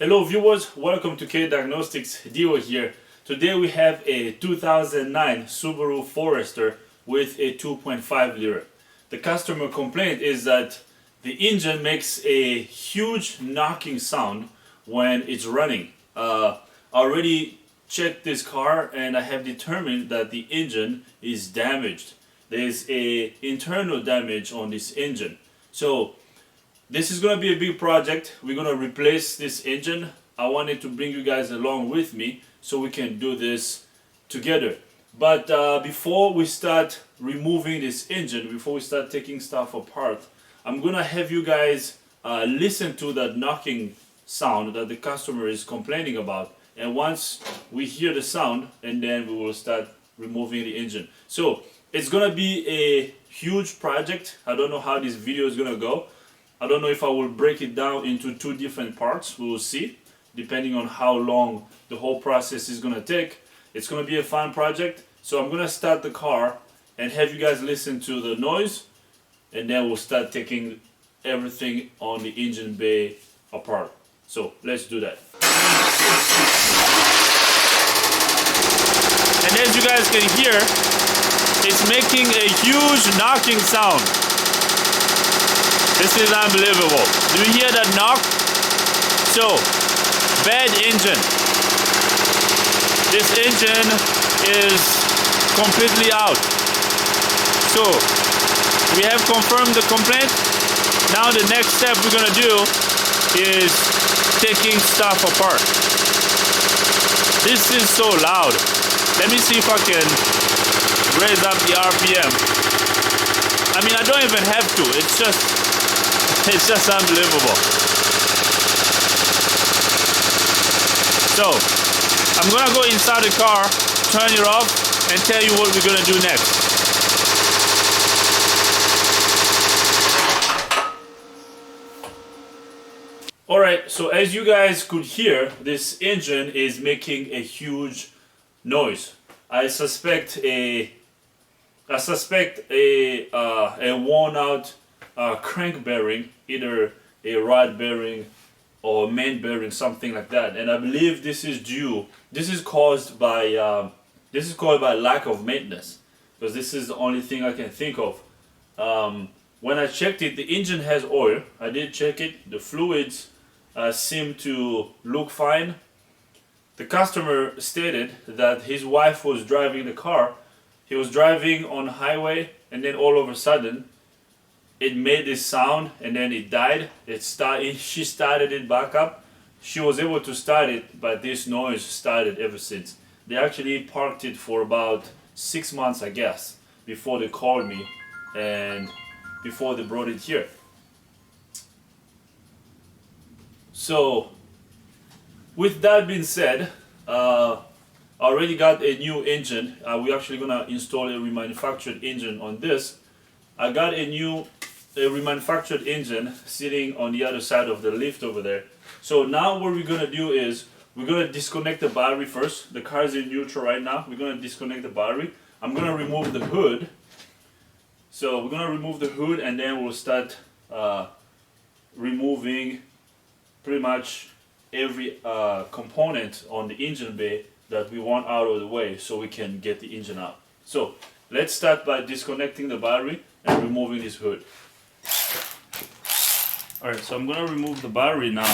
Hello viewers, welcome to K Diagnostics. Dio here. Today we have a 2009 Subaru Forester with a 2.5 liter. The customer complaint is that the engine makes a huge knocking sound when it's running. I already checked this car and I have determined that the engine is damaged. There's a internal damage on this engine. So this is going to be a big project. We're going to replace this engine. I wanted to bring you guys along with me so we can do this together. But before we start removing this engine, before we start taking stuff apart, I'm going to have you guys listen to that knocking sound that the customer is complaining about. And once we hear the sound, and then we will start removing the engine. So it's going to be a huge project. I don't know how this video is going to go. I don't know if I will break it down into two different parts. We will see, depending on how long the whole process is going to take. It's going to be a fun project. So I'm going to start the car and have you guys listen to the noise, and then we'll start taking everything on the engine bay apart. So let's do that. And as you guys can hear, it's making a huge knocking sound. This is unbelievable. Do you hear that knock? So, bad engine. This engine is completely out. So, we have confirmed the complaint. Now the next step we're gonna do is taking stuff apart. This is so loud. Let me see if I can raise up the RPM. I mean, I don't even have to. It's just unbelievable. So, I'm gonna go inside the car, turn it off, and tell you what we're gonna do next. Alright, so as you guys could hear, this engine is making a huge noise. I suspect a worn out crank bearing, either a rod bearing or main bearing, something like that. And I believe this is caused by lack of maintenance, because this is the only thing I can think of. When I checked it, the engine has oil. I did check it. The fluids seem to look fine. The customer stated that his wife was driving the car. He was driving on highway, and then all of a sudden it made this sound, and then it died. She started it back up. She was able to start it, but this noise started ever since. They actually parked it for about 6 months, I guess, before they called me and before they brought it here. So, with that being said, I already got a new engine. We're actually gonna install a remanufactured engine on this. I got a remanufactured engine sitting on the other side of the lift over there. So now what we're gonna do is we're gonna disconnect the battery first. The car is in neutral right now. We're gonna disconnect the battery. I'm gonna remove the hood. So we're gonna remove the hood, and then we'll start removing pretty much every component on the engine bay that we want out of the way so we can get the engine out. So let's start by disconnecting the battery and removing this hood. Alright, so I'm gonna remove the battery now.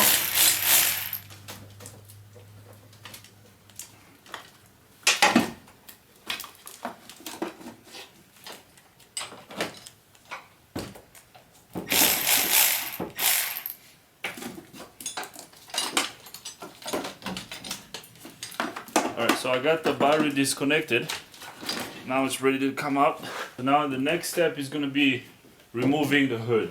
Alright, so I got the battery disconnected. Now it's ready to come out. So now the next step is going to be removing the hood.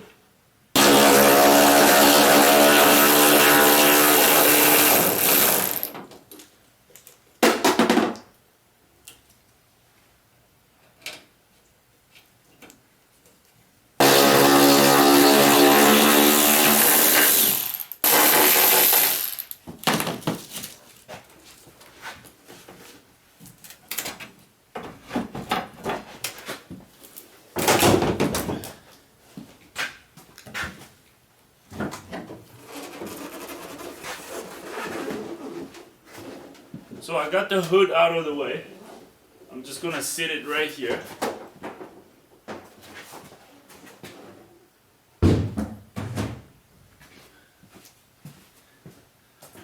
So I got the hood out of the way. I'm just gonna sit it right here.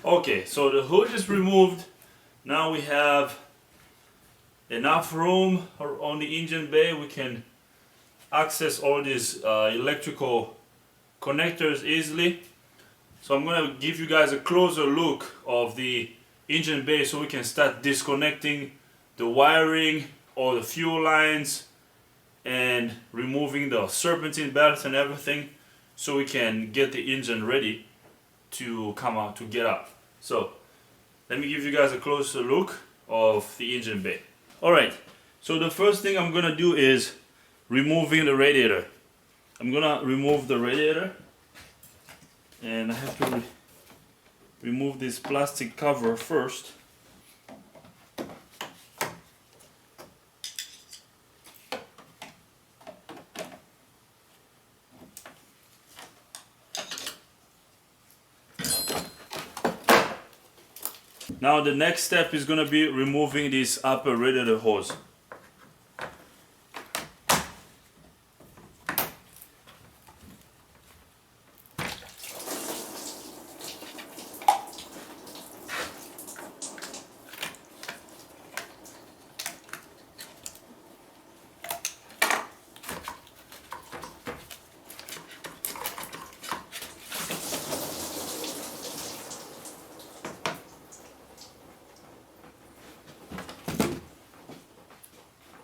Okay, so the hood is removed. Now we have enough room on the engine bay. We can access all these electrical connectors easily. So I'm going to give you guys a closer look of the engine bay so we can start disconnecting the wiring or the fuel lines and removing the serpentine belts and everything so we can get the engine ready to come out, to get out. So let me give you guys a closer look of the engine bay. Alright, so the first thing I'm gonna do is removing the radiator. I'm gonna remove the radiator, and I have to remove this plastic cover first. Now the next step is going to be removing this upper radiator hose.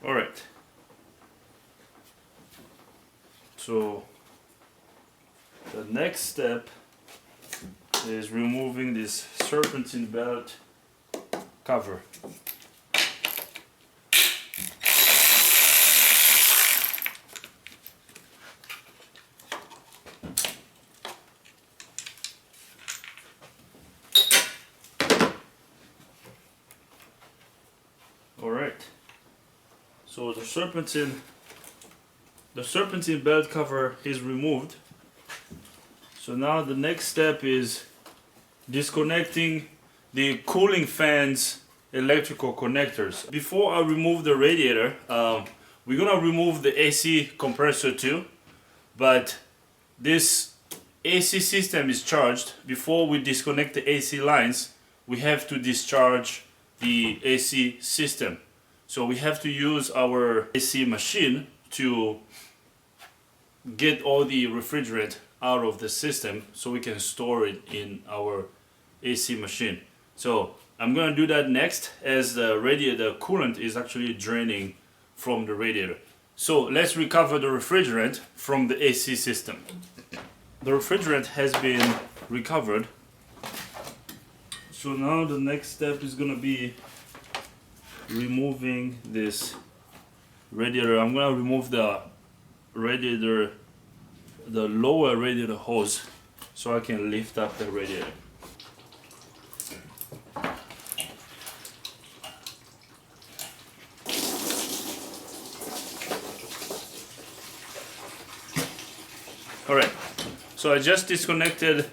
Alright, so the next step is removing this serpentine belt cover. Alright. So the serpentine belt cover is removed. So now the next step is disconnecting the cooling fan's electrical connectors. Before I remove the radiator, we're gonna remove the AC compressor too, but this AC system is charged. Before we disconnect the AC lines, we have to discharge the AC system. So we have to use our AC machine to get all the refrigerant out of the system so we can store it in our AC machine. So I'm gonna do that next, as the coolant is actually draining from the radiator. So let's recover the refrigerant from the AC system. The refrigerant has been recovered. So now the next step is gonna be removing this radiator. I'm gonna remove the radiator, the lower radiator hose, so I can lift up the radiator. Alright, so I just disconnected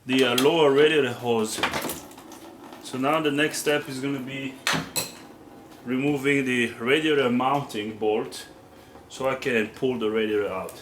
the lower radiator hose. So now the next step is going to be removing the radiator mounting bolt so I can pull the radiator out.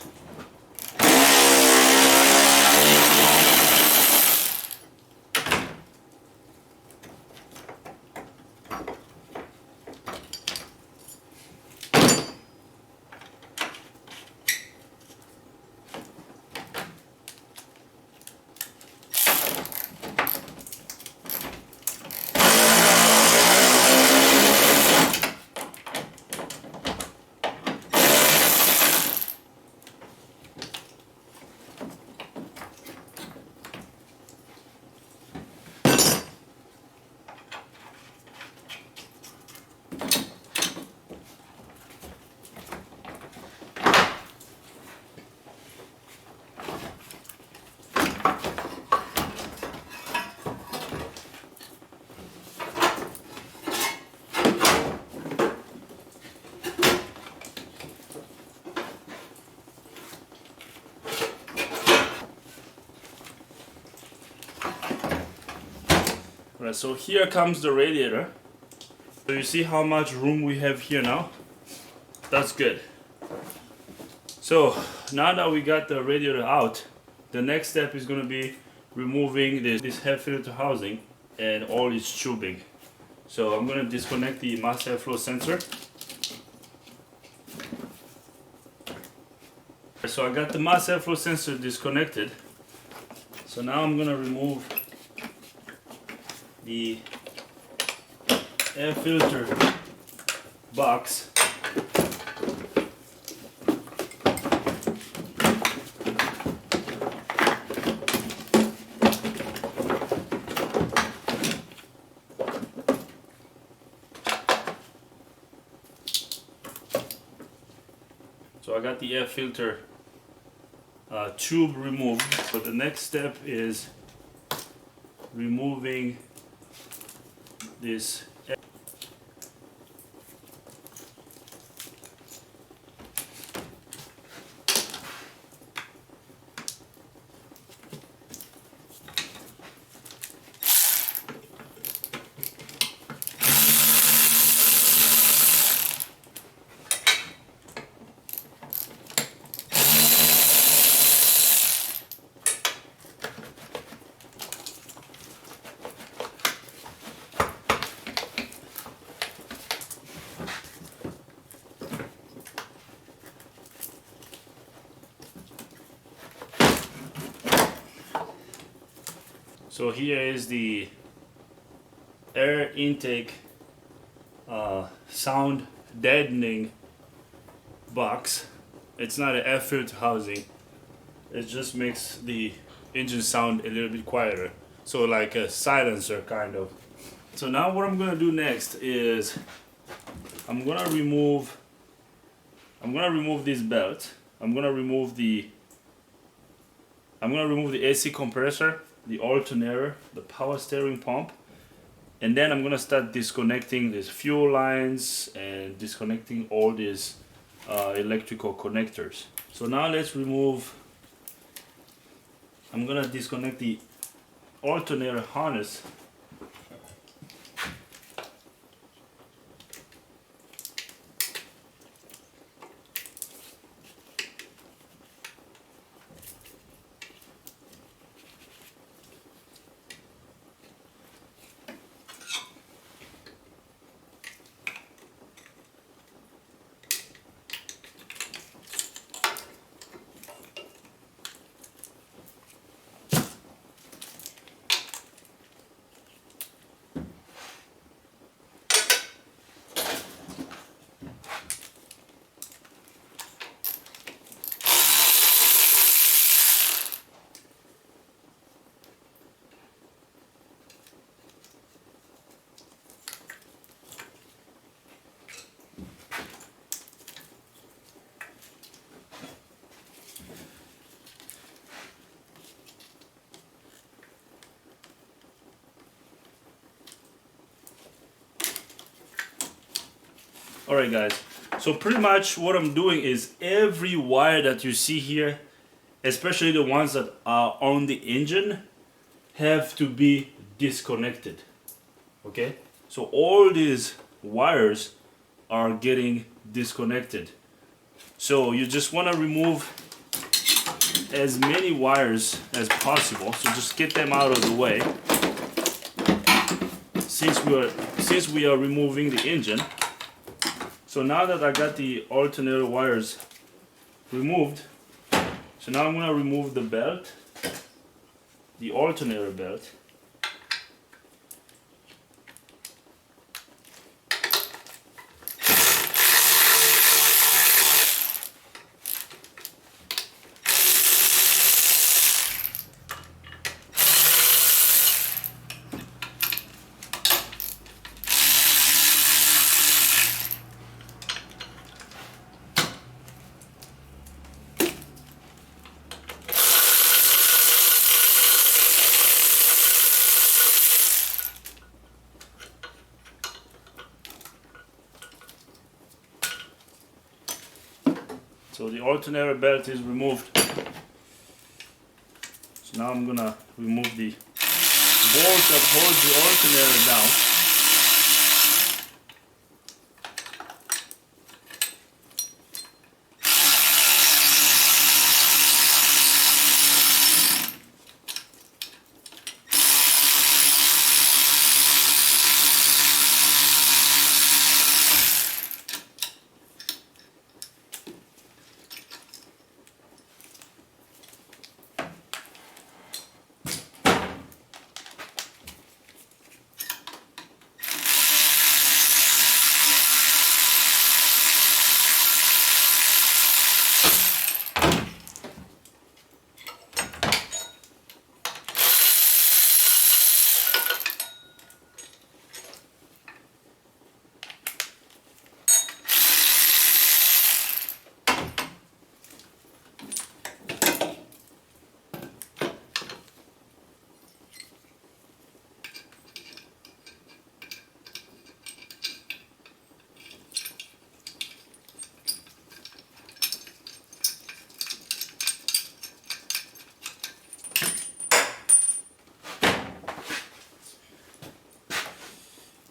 Alright, so here comes the radiator. So you see how much room we have here now? That's good. So now that we got the radiator out, the next step is going to be removing this head filter housing and all its tubing. So I'm going to disconnect the mass airflow sensor. So I got the mass airflow sensor disconnected. So now I'm going to remove the air filter box. So I got the air filter tube removed. So the next step is removing this. So here is the air intake sound deadening box. It's not an air filter housing. It just makes the engine sound a little bit quieter. So like a silencer kind of. So now what I'm gonna do next is I'm gonna remove this belt. I'm gonna remove the AC compressor, the alternator, the power steering pump, and then I'm gonna start disconnecting these fuel lines and disconnecting all these electrical connectors. So now let's remove. I'm gonna disconnect the alternator harness. Alright guys, so pretty much what I'm doing is every wire that you see here, especially the ones that are on the engine, have to be disconnected. Okay, so all these wires are getting disconnected. So you just want to remove as many wires as possible. So just get them out of the way. Since we are removing the engine. So now that I got the alternator wires removed, so now I'm going to remove the belt, the alternator belt. So the alternator belt is removed. So now I'm gonna remove the bolt that holds the alternator down.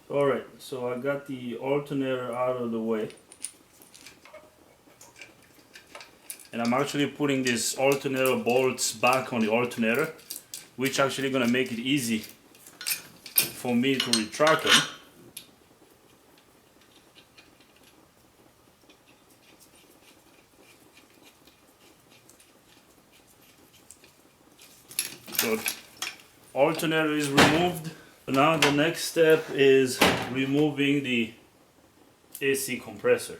Alright, so I got the alternator out of the way. And I'm actually putting these alternator bolts back on the alternator, which actually gonna make it easy for me to retract them. So alternator is removed. Now the next step is removing the AC compressor.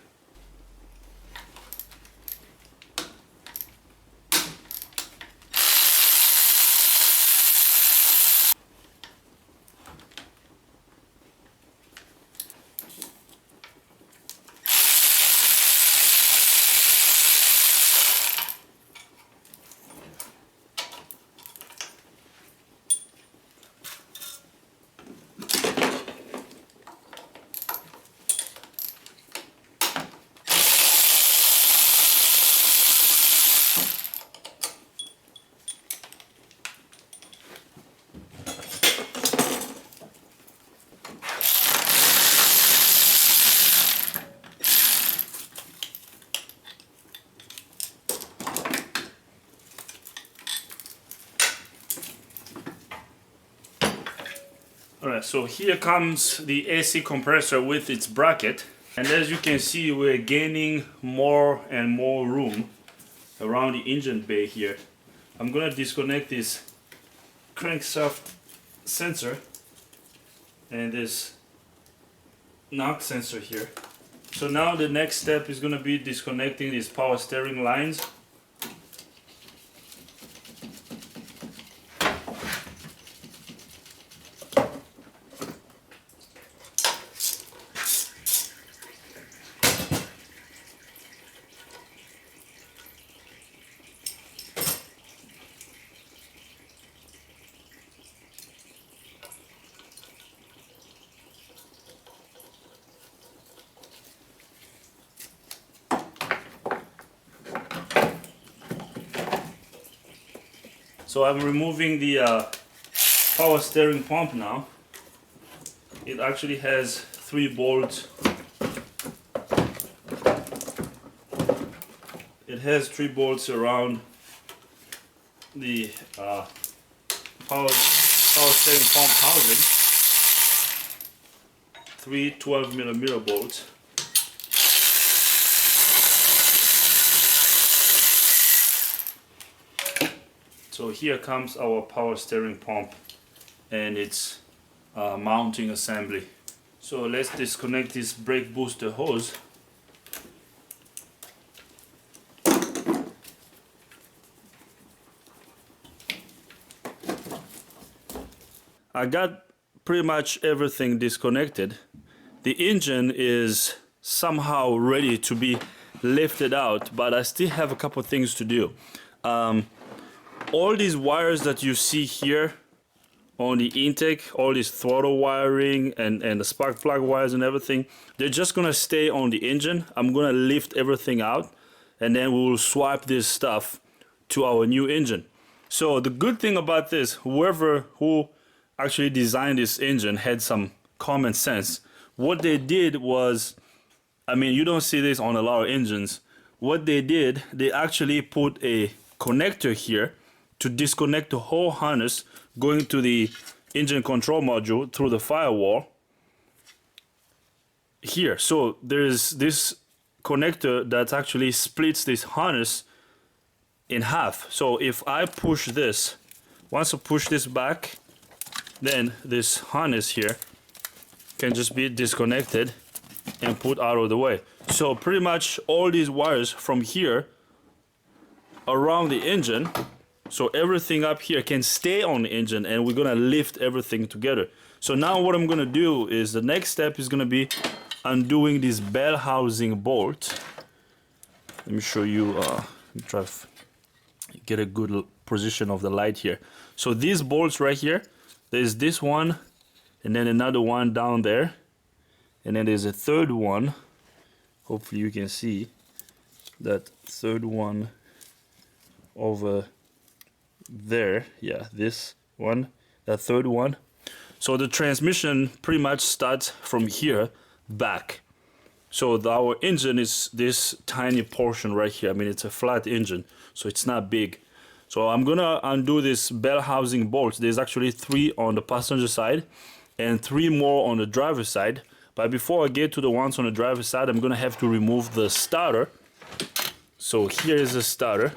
Alright, so here comes the AC compressor with its bracket, and as you can see, we're gaining more and more room around the engine bay here. I'm gonna disconnect this crankshaft sensor and this knock sensor here. So now the next step is gonna be disconnecting these power steering lines. So I'm removing the power steering pump now. It actually has 3 bolts. It has 3 bolts around the power steering pump housing. 3 12mm bolts. So here comes our power steering pump and its mounting assembly. So let's disconnect this brake booster hose. I got pretty much everything disconnected. The engine is somehow ready to be lifted out, but I still have a couple things to do. All these wires that you see here on the intake, all this throttle wiring and the spark plug wires and everything, they're just gonna stay on the engine. I'm gonna lift everything out and then we will swap this stuff to our new engine. So the good thing about this, whoever who actually designed this engine had some common sense. What they did was, I mean, you don't see this on a lot of engines. What they did, they actually put a connector here to disconnect the whole harness going to the engine control module through the firewall here. So there's this connector that actually splits this harness in half. So if I push this, once I push this back, then this harness here can just be disconnected and put out of the way. So pretty much all these wires from here around the engine, so everything up here can stay on the engine, and we're gonna lift everything together. So now what I'm gonna do is, the next step is gonna be undoing this bell housing bolt. Let me show you, try to get a good position of the light here. So these bolts right here, there's this one, and then another one down there, and then there's a third one. Hopefully you can see that third one over there. Yeah, this one, that third one. So the transmission pretty much starts from here back. So our engine is this tiny portion right here. I mean, it's a flat engine, so it's not big. So I'm gonna undo this bell housing bolts. There's actually 3 on the passenger side and 3 more on the driver's side. But before I get to the ones on the driver's side, I'm gonna have to remove the starter. So here is the starter.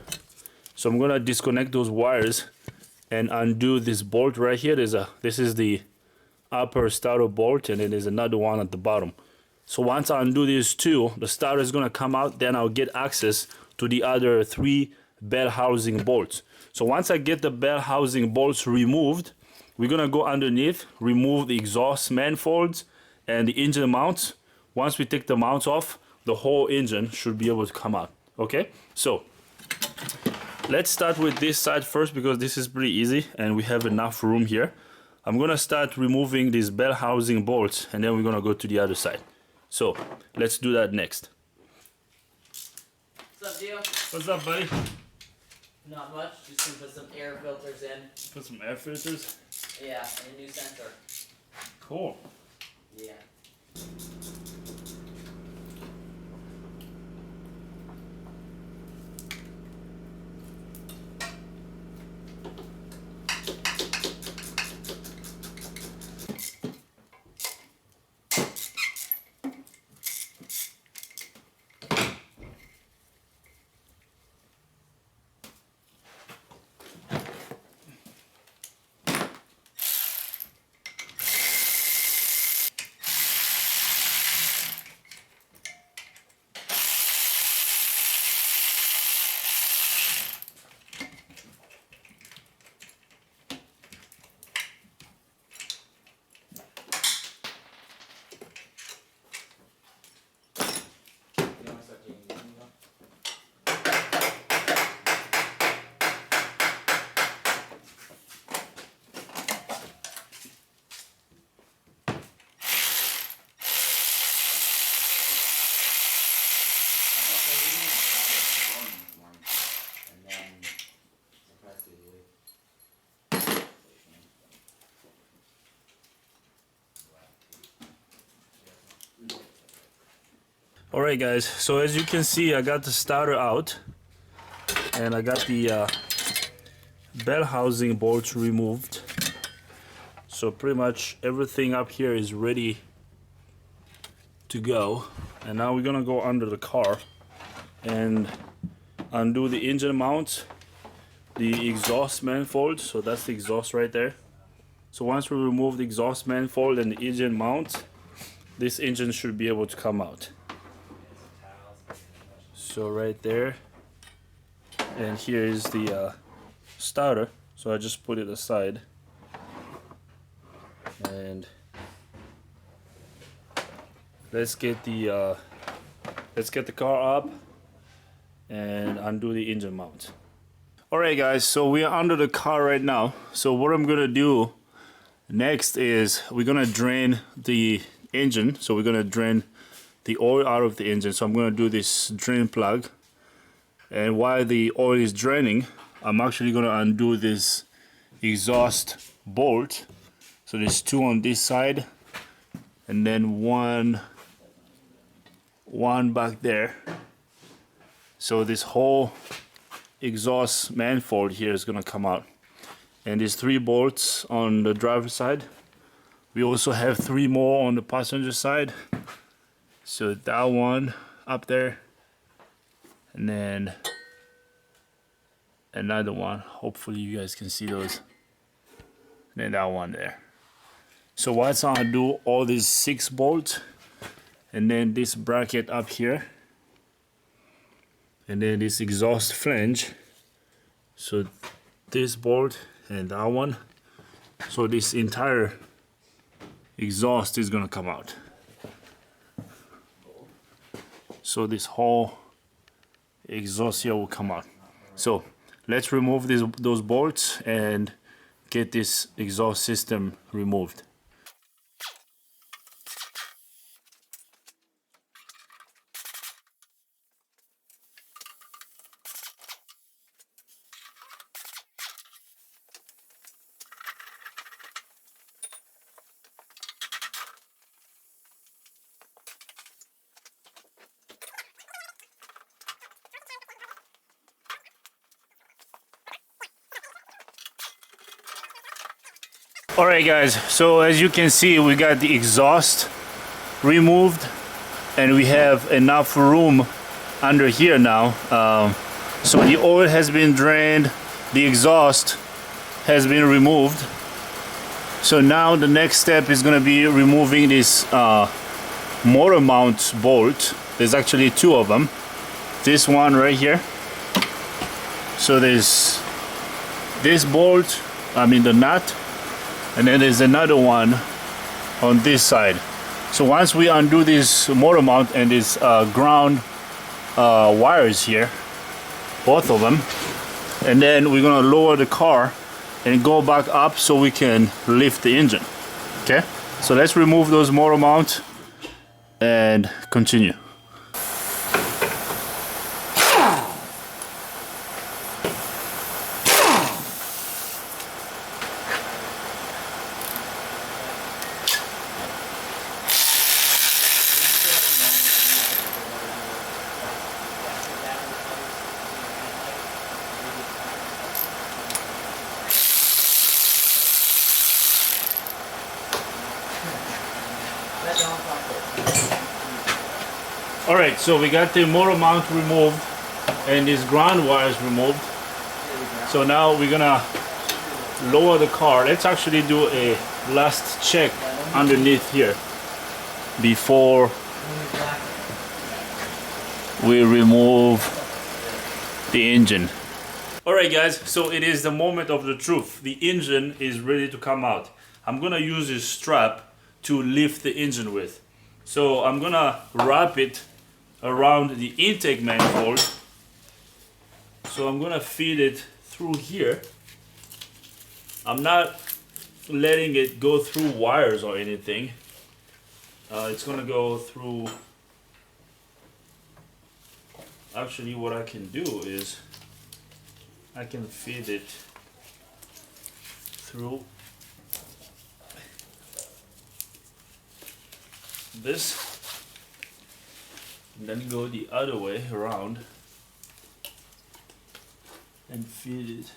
So I'm gonna disconnect those wires and undo this bolt right here. This is the upper starter bolt, and then there's another one at the bottom. So once I undo these 2, the starter is gonna come out, then I'll get access to the other 3 bell housing bolts. So once I get the bell housing bolts removed, we're gonna go underneath, remove the exhaust manifolds and the engine mounts. Once we take the mounts off, the whole engine should be able to come out. Okay, so let's start with this side first, because this is pretty easy and we have enough room here. I'm gonna start removing these bell housing bolts, and then we're gonna go to the other side. So let's do that next. What's up, Dio? What's up, buddy? Not much. Just gonna put some air filters in. Put some air filters. Yeah, and a new sensor. Cool. Yeah. Alright guys, so as you can see, I got the starter out and I got the bell housing bolts removed. So pretty much everything up here is ready to go. And now we're gonna go under the car and undo the engine mount, the exhaust manifold. So that's the exhaust right there. So once we remove the exhaust manifold and the engine mount, this engine should be able to come out. So right there, and here is the starter. So I just put it aside, and let's get the car up and undo the engine mount. Alright guys, so we are under the car right now. So what I'm gonna do next is we're gonna drain the engine. So we're gonna drain the oil out of the engine. So I'm going to do this drain plug, and while the oil is draining, I'm actually going to undo this exhaust bolt So there's two on this side, and then one back there. So this whole exhaust manifold here is gonna come out. And there's 3 bolts on the driver's side. We also have 3 more on the passenger side. So that one up there, and then another one. Hopefully you guys can see those. And then that one there. So what's I'm gonna do, all these 6 bolts, and then this bracket up here, and then this exhaust flange. So this bolt and that one. So this entire exhaust is gonna come out. So this whole exhaust here will come out. So let's remove those bolts and get this exhaust system removed. Alright guys, so as you can see, we got the exhaust removed and we have enough room under here now. So the oil has been drained, the exhaust has been removed. So now the next step is going to be removing this motor mount bolt. There's actually 2 of them. This one right here. So there's this bolt, the nut. And then there's another one on this side. So once we undo this motor mount and this ground wires here, both of them, and then we're gonna lower the car and go back up so we can lift the engine. Okay, so let's remove those motor mounts and continue. Alright, so we got the motor mount removed and these ground wires removed. So now we're gonna lower the car. Let's actually do a last check underneath here before we remove the engine. Alright guys, so it is the moment of the truth. The engine is ready to come out. I'm gonna use this strap to lift the engine with. So I'm gonna wrap it around the intake manifold. So I'm gonna feed it through here. I'm not letting it go through wires or anything. It's gonna go through. Actually, what I can do is I can feed it through this, and then go the other way around and feed it.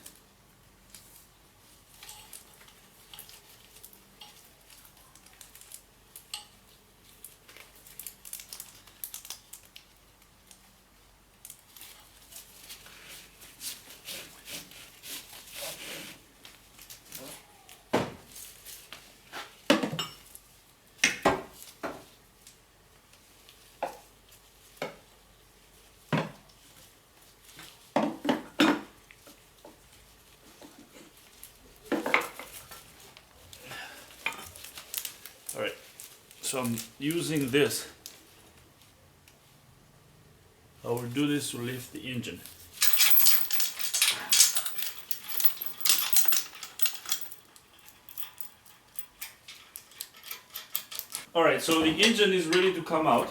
Alright, so I'm using this. I will do this to lift the engine. Alright, so the engine is ready to come out.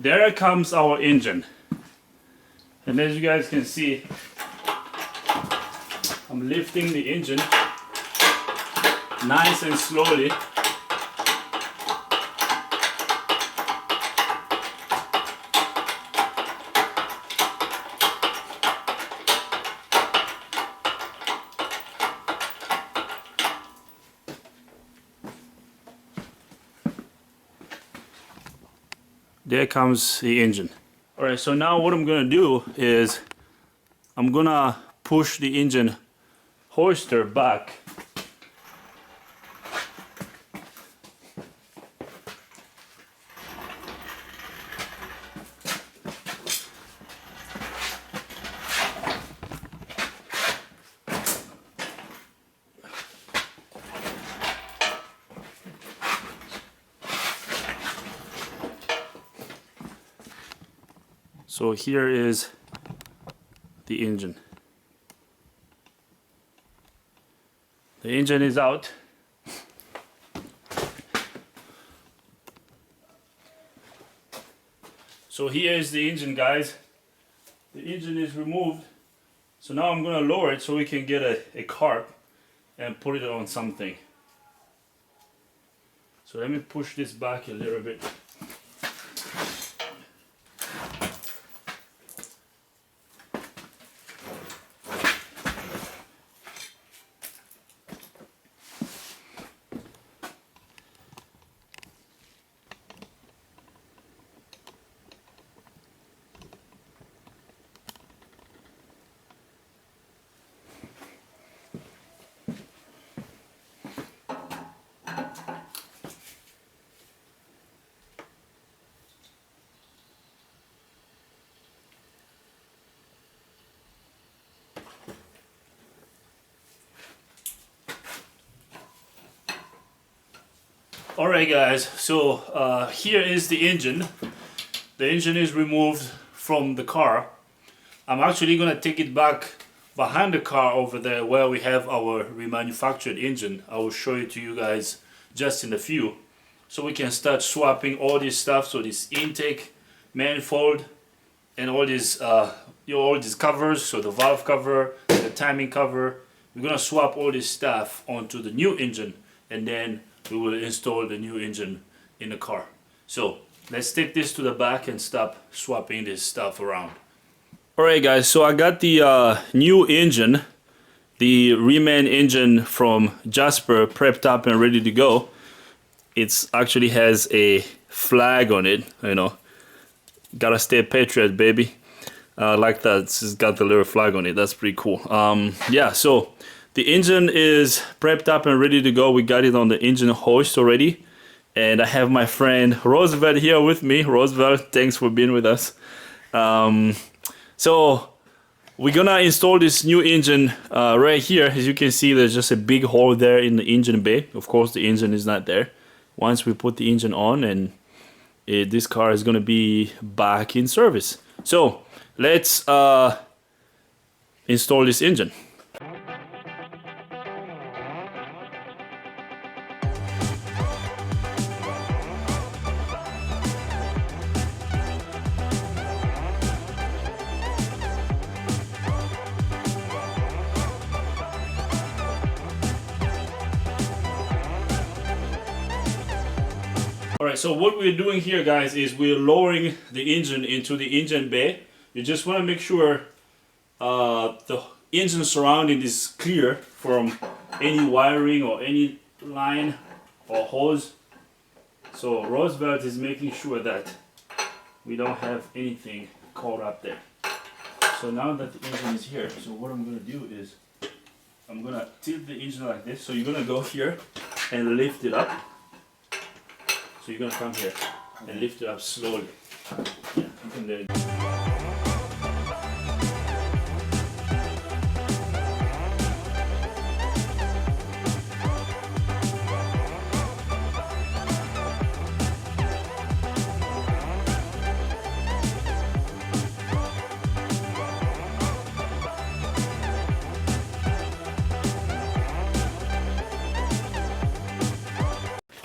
there comes our engine. And as you guys can see, I'm lifting the engine nice and slowly. There comes the engine. Alright, so now what I'm gonna do is I'm gonna push the engine hoister back. So here is the engine. The engine is out. So here is the engine, guys. The engine is removed. So now I'm gonna lower it so we can get a carb and put it on something. So let me push this back a little bit. Alright guys, so here is the engine. The engine is removed from the car. I'm actually gonna take it back behind the car over there where we have our remanufactured engine. I will show it to you guys just in a few, so we can start swapping all this stuff. So this intake, manifold, and all these all these covers, so the valve cover, the timing cover. We're gonna swap all this stuff onto the new engine, and then we will install the new engine in the car. So let's take this to the back and stop swapping this stuff around. Alright guys, so I got the new engine, the reman engine from Jasper, prepped up and ready to go. It actually has a flag on it, you know. Gotta stay patriot, baby. Like that, it's got the little flag on it. That's pretty cool. Yeah, so the engine is prepped up and ready to go. We got it on the engine hoist already. And I have my friend Roosevelt here with me. Roosevelt, thanks for being with us. So we're gonna install this new engine right here. As you can see, there's just a big hole there in the engine bay. Of course, the engine is not there. Once we put the engine on, and this car is gonna be back in service. So let's install this engine. Alright, so what we're doing here, guys, is we're lowering the engine into the engine bay. You just want to make sure the engine surrounding is clear from any wiring or any line or hose. So Roosevelt is making sure that we don't have anything caught up there. So now that the engine is here, so what I'm going to do is I'm going to tilt the engine like this. So you're going to go here and lift it up. So you're gonna come here and lift it up slowly. Yeah, you can do it.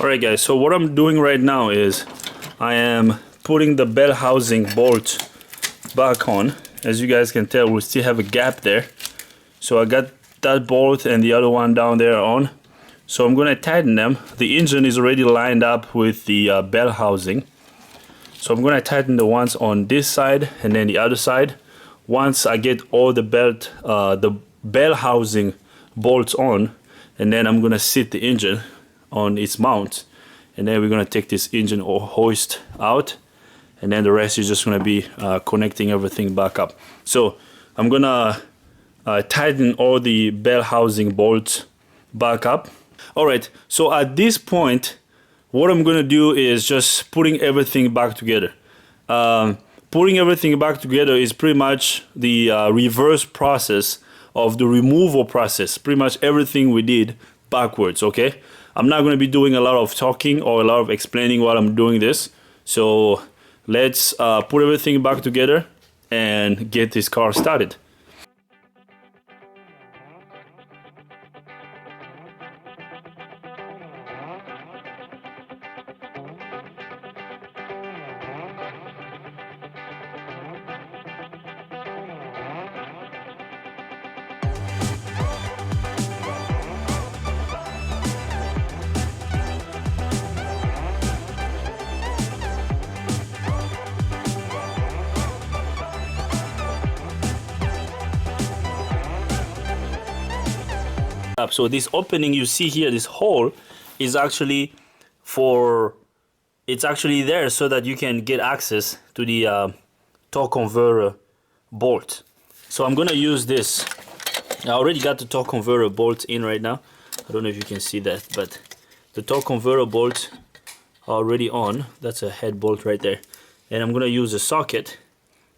Alright guys, so what I'm doing right now is I am putting the bell housing bolt back on. As you guys can tell, we still have a gap there. So I got that bolt and the other one down there on. So I'm going to tighten them. The engine is already lined up with the bell housing. So I'm going to tighten the ones on this side and then the other side. Once I get all the bell housing bolts on, and then I'm going to sit the engine on its mount. And then we're going to take this engine or hoist out. And then the rest is just going to be connecting everything back up. So I'm going to tighten all the bell housing bolts back up. Alright, so at this point, what I'm gonna do is just putting everything back together. Putting everything back together is pretty much the reverse process of the removal process. Pretty much everything we did backwards, okay? I'm not gonna be doing a lot of talking or a lot of explaining while I'm doing this. So let's put everything back together and get this car started. So this opening you see here, this hole, is actually it's actually there so that you can get access to the torque converter bolt. So I'm gonna use this. I already got the torque converter bolt in right now. I don't know if you can see that, but the torque converter bolt are already on. That's a head bolt right there. And I'm gonna use a socket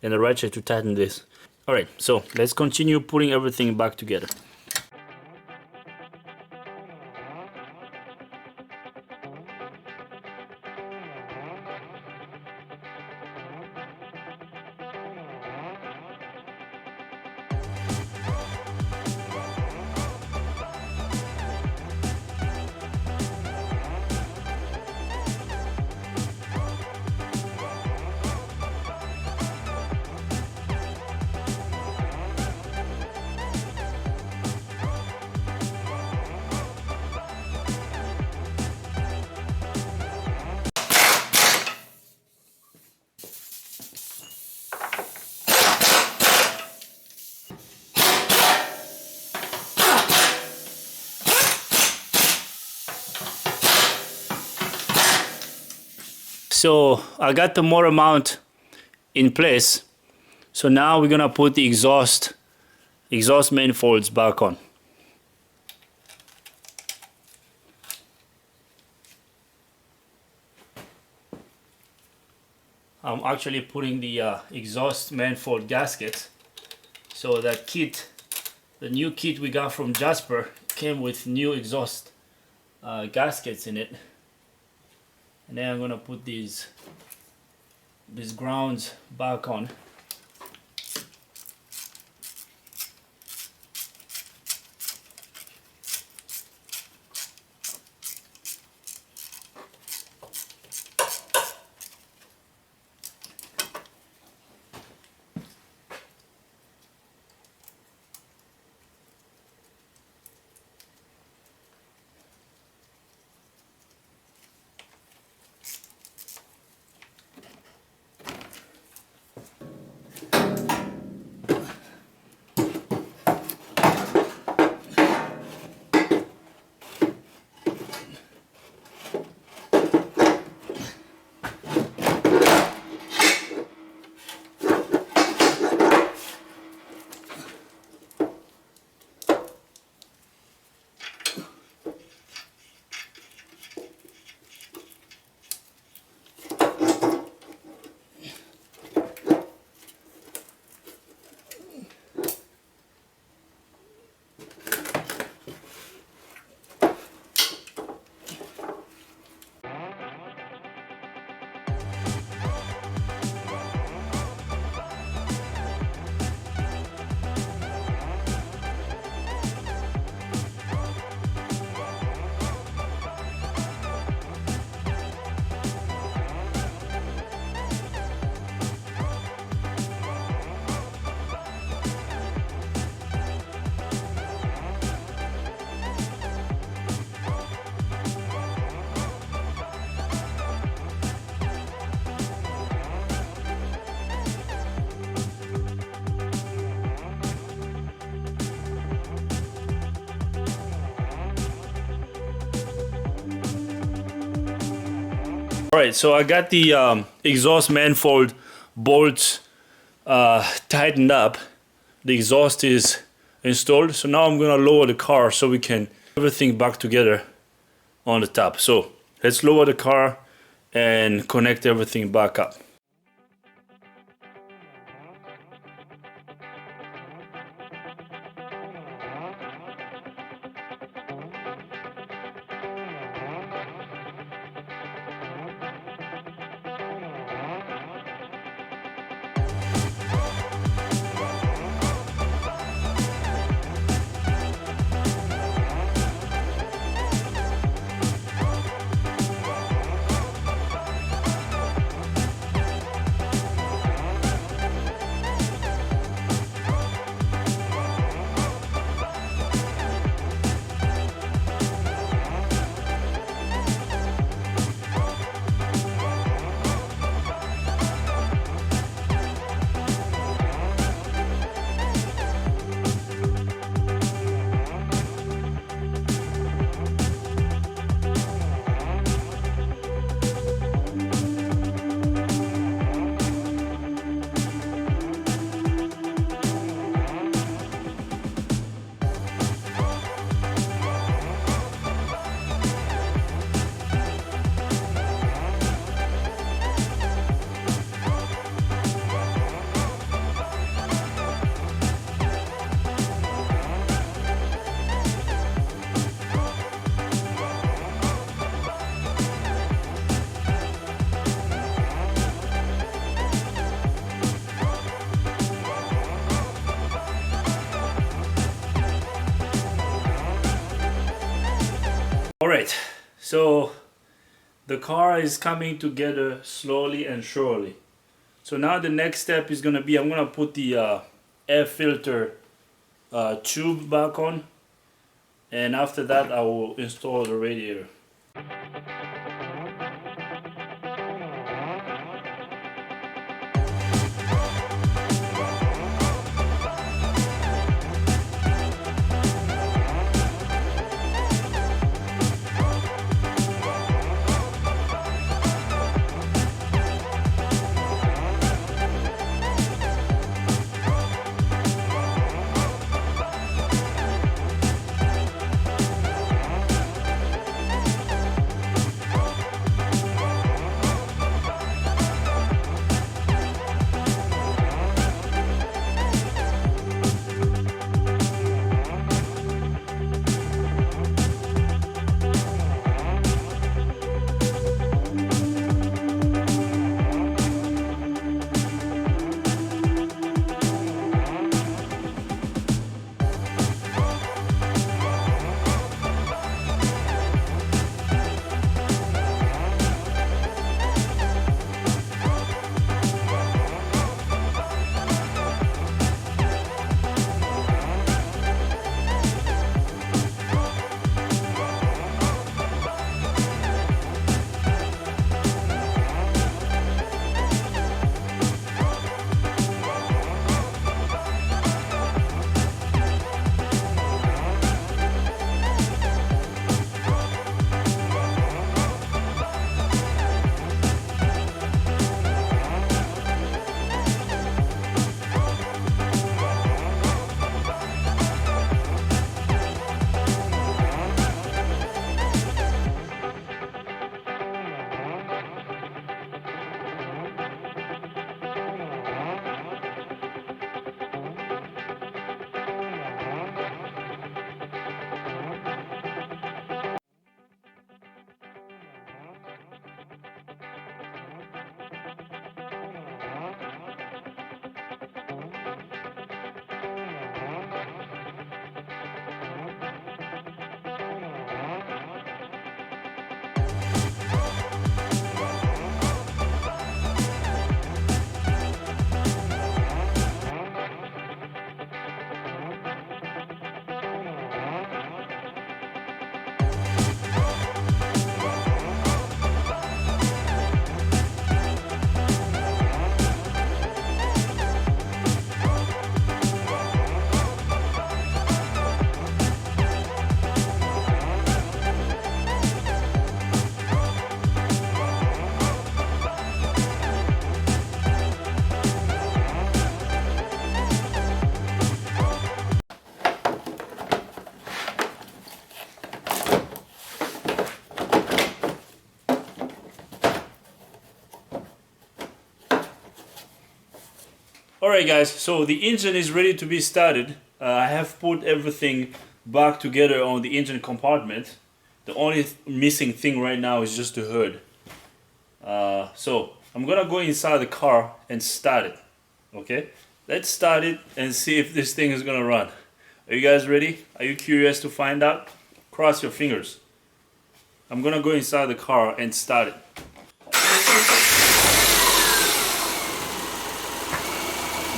and a ratchet to tighten this. Alright, so let's continue putting everything back together. So I got the motor mount in place. So now we're gonna put the exhaust manifolds back on. I'm actually putting the exhaust manifold gasket. So that kit, the new kit we got from Jasper, came with new exhaust gaskets in it. And then I'm gonna put these grounds back on. Alright, so I got the exhaust manifold bolts tightened up. The exhaust is installed, so now I'm gonna lower the car so we can put everything back together on the top. So let's lower the car and connect everything back up. Alright, so the car is coming together slowly and surely. So now the next step is gonna be, I'm gonna put the air filter tube back on, and after that I will install the radiator. Alright guys, so the engine is ready to be started. I have put everything back together on the engine compartment. The only missing thing right now is just the hood. So I'm gonna go inside the car and start it. Okay, let's start it and see if this thing is gonna run. Are you guys ready? Are you curious to find out? Cross your fingers. I'm gonna go inside the car and start it.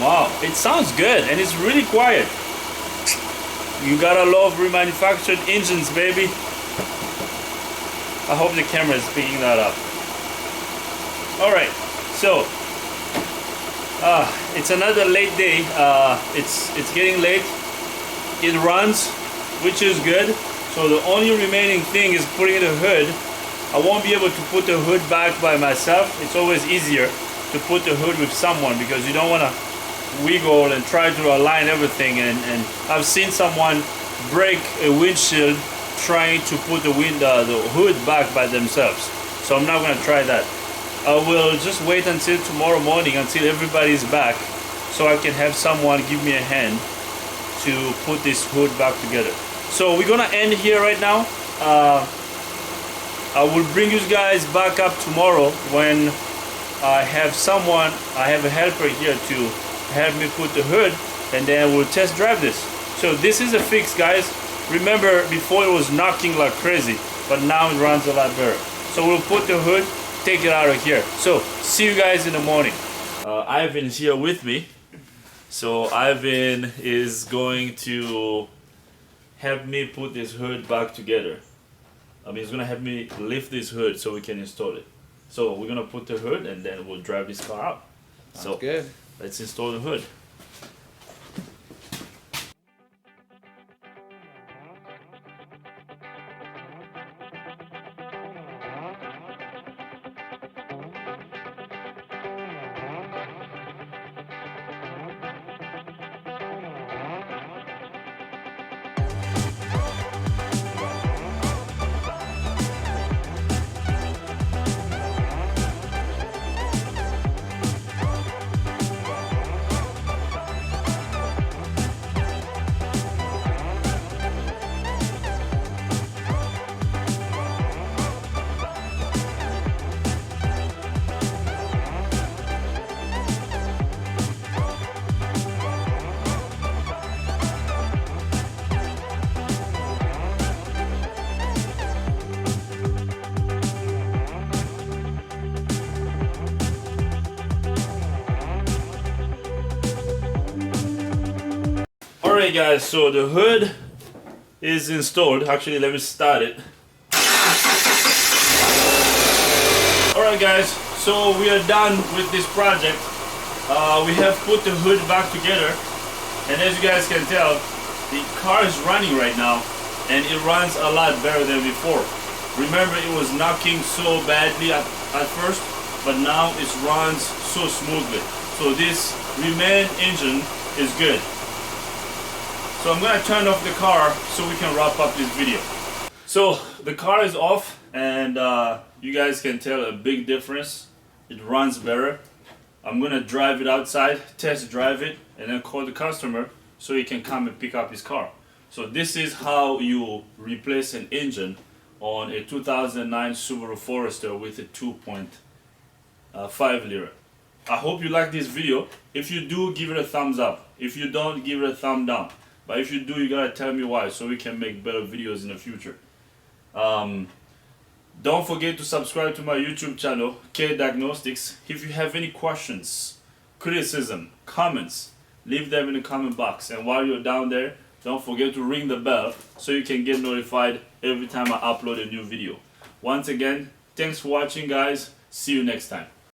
Wow, it sounds good and it's really quiet. You gotta love remanufactured engines, baby. I hope the camera is picking that up. Alright, so it's another late day. It's getting late. It runs, which is good. So the only remaining thing is putting the hood. I won't be able to put the hood back by myself. It's always easier to put the hood with someone because you don't want to wiggle and try to align everything, and I've seen someone break a windshield trying to put the hood back by themselves, so I'm not going to try that. I will just wait until tomorrow morning until everybody's back so I can have someone give me a hand to put this hood back together. So we're gonna end here right now. I will bring you guys back up tomorrow when I have a helper here to have me put the hood, and then we'll test drive this. So this is a fix, guys. Remember, before it was knocking like crazy, but now it runs a lot better. So we'll put the hood, take it out of here. So see you guys in the morning. Ivan's here with me. So Ivan is going to help me put this hood back together. He's gonna help me lift this hood so we can install it. So we're gonna put the hood and then we'll drive this car out. Sounds good. Let's install the hood. Alright guys, so the hood is installed. Actually, let me start it. Alright guys, so we are done with this project. We have put the hood back together, and as you guys can tell, the car is running right now, and it runs a lot better than before. Remember, it was knocking so badly at first, but now it runs so smoothly. So this remain engine is good. So I'm gonna turn off the car so we can wrap up this video. So the car is off, and you guys can tell a big difference. It runs better. I'm gonna drive it outside, test drive it, and then call the customer so he can come and pick up his car. So this is how you replace an engine on a 2009 Subaru Forester with a 2.5 liter. I hope you like this video. If you do, give it a thumbs up. If you don't, give it a thumb down. But if you do, you gotta tell me why so we can make better videos in the future. Don't forget to subscribe to my YouTube channel, K Diagnostics. If you have any questions, criticism, comments, leave them in the comment box. And while you're down there, don't forget to ring the bell so you can get notified every time I upload a new video. Once again, thanks for watching, guys. See you next time.